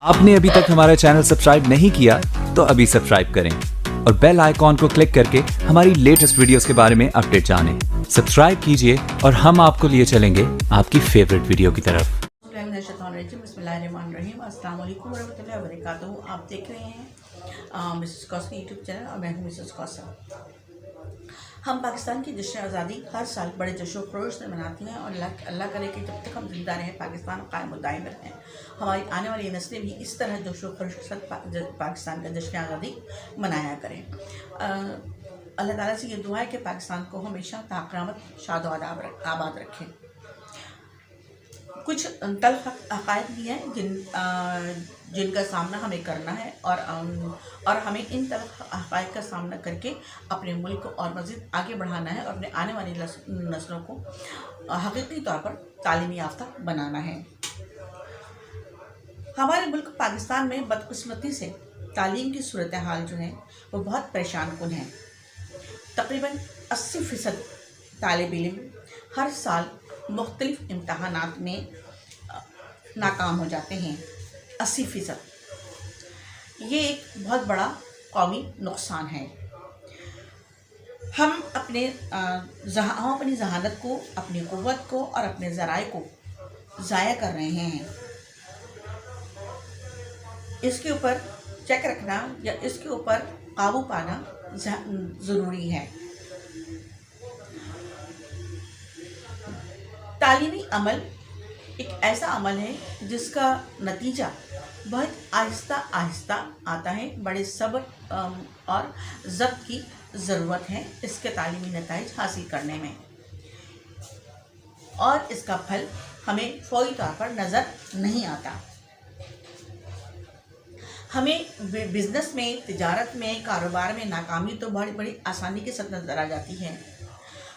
आपने अभी तक हमारा चैनल सब्सक्राइब नहीं किया तो अभी सब्सक्राइब करें और बेल आइकॉन को क्लिक करके हमारी लेटेस्ट वीडियोस के बारे में अपडेट जानें। सब्सक्राइब कीजिए और हम आपको लिए चलेंगे आपकी फेवरेट वीडियो की तरफ। बिस्मिल्लाहिर्रहमानिर्रहीम, अस्सलाम वालेकुम वरहमतुल्लाहि वबरकातुहू। आप देख रहे हैं मिसेस कौस की यूट्यूब चैनल और मैं हूँ मिसेस कौस। हम पाकिस्तान की जश्न आज़ादी हर साल बड़े जश्न खरोश से मनाते हैं और अल्लाह करे कि जब तक हम जिंदा रहें पाकिस्तान कायम व दायम रहें, हमारी आने वाली नस्लें भी इस तरह जोश व खरोश के साथ पाकिस्तान का जश्न आज़ादी मनाया करें। अल्लाह ताला से ये दुआ है कि पाकिस्तान को हमेशा ताक़यामत शाद आबाद रखें। कुछ तल्ख़ हक़ाइक़ भी हैं जिनका सामना हमें करना है और हमें इन तल्ख़ हक़ाइक़ का सामना करके अपने मुल्क को और मज़ीद आगे बढ़ाना है और अपने आने वाली नस्लों को हकीकी तौर पर तालीमी याफ्ता बनाना है। हमारे मुल्क पाकिस्तान में बदकिस्मती से तालीम की सूरत हाल जो है वो बहुत परेशान कुन है। तकरीबन 80% तालिब इल्म हर साल मुख्तलिफ इम्तहानात में नाकाम हो जाते हैं। 80%। ये एक बहुत बड़ा कौमी नुकसान है। हम अपनी जहानत को, अपनी क़ुव्वत को और अपने ज़राए को ज़ाया कर रहे हैं। इसके ऊपर चेक रखना या इसके ऊपर काबू पाना ज़रूरी है। तालीमी अमल एक ऐसा अमल है जिसका नतीजा बहुत आहिस्ता आहिस्ता आता है। बड़े सब्र और ज़ब्त की ज़रूरत है इसके तालीमी नताइज हासिल करने में, और इसका फल हमें फ़ौरी तौर पर नज़र नहीं आता। हमें बिज़नेस में, तिजारत में, कारोबार में नाकामी तो बड़ी आसानी के साथ नज़र आ जाती है।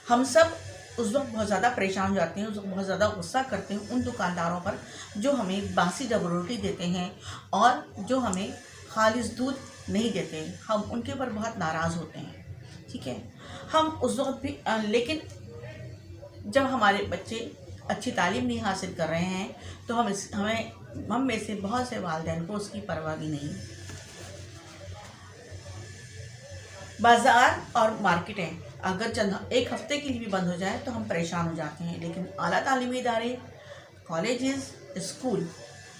हम सब उस वक्त बहुत ज़्यादा परेशान हो जाते हैं, उस वक्त बहुत ज़्यादा गुस्सा करते हैं उन दुकानदारों पर जो हमें बासी डब रोटी देते हैं और जो हमें खालिस दूध नहीं देते। हम उनके ऊपर बहुत नाराज़ होते हैं, ठीक है। हम उस वक्त भी लेकिन जब हमारे बच्चे अच्छी तालीम नहीं हासिल कर रहे हैं तो हम में से बहुत से वालिदैन को उसकी परवाह भी नहीं। बाज़ार और मार्केटें अगर एक हफ़्ते के लिए भी बंद हो जाए तो हम परेशान हो जाते हैं, लेकिन आला तालीमी इदारे, कॉलेजेस, स्कूल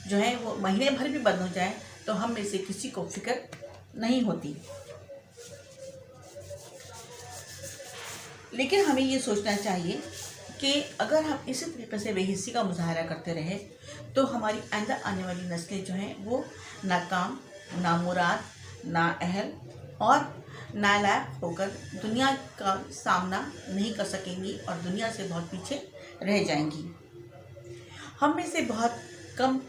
जो हैं वो महीने भर भी बंद हो जाए तो हम में से किसी को फ़िक्र नहीं होती। लेकिन हमें ये सोचना चाहिए कि अगर हम इसी तरीके से बेहिस्सी का मुजाहरा करते रहे तो हमारी आइंदा आने वाली नस्लें जो हैं वो नाकाम, नामुराद, नाअहल और नालायक होकर दुनिया का सामना नहीं कर सकेंगी और दुनिया से बहुत पीछे रह जाएंगी। हम में से बहुत कम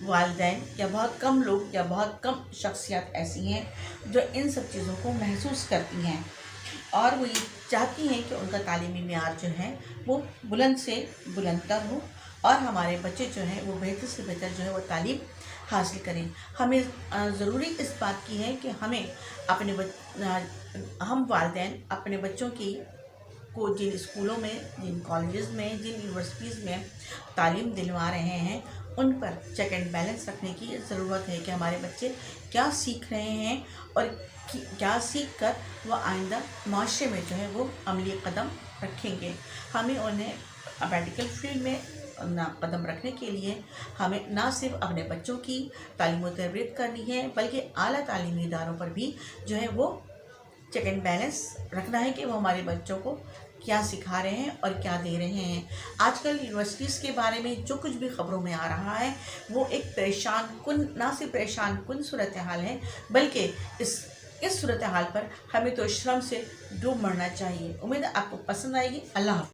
वालिदैन या बहुत कम लोग या बहुत कम शख्सियत ऐसी हैं जो इन सब चीज़ों को महसूस करती हैं और वो ये चाहती हैं कि उनका तालीमी मेयार जो है वो बुलंद से बुलंदतर हो और हमारे बच्चे जो हैं वो बेहतर से बेहतर जो है वो तालीम हासिल करें। हमें ज़रूरी इस बात की है कि हम वालिदैन अपने बच्चों को जिन स्कूलों में, जिन कॉलेजेस में, जिन यूनिवर्सिटीज़ में तालीम दिलवा रहे हैं उन पर चेक एंड बैलेंस रखने की ज़रूरत है कि हमारे बच्चे क्या सीख रहे हैं और क्या सीख कर वो आइंदा माशरे में जो है वो अमली कदम रखेंगे। हमें उन्हें मेडिकल फील्ड में कदम रखने के लिए हमें ना सिर्फ अपने बच्चों की तालीम व तरबियत करनी है बल्कि आला तालीमी इदारों पर भी जो है वो चेक एंड बैलेंस रखना है कि वो हमारे बच्चों को क्या सिखा रहे हैं और क्या दे रहे हैं। आजकल यूनिवर्सिटीज़ के बारे में जो कुछ भी ख़बरों में आ रहा है वो एक ना सिर्फ परेशान कुन सूरत हाल है बल्कि इस सूरत हाल पर हमें तो श्रम से डूब मरना चाहिए। उम्मीद है आपको पसंद आएगी। अल्लाह हाफ़िज़।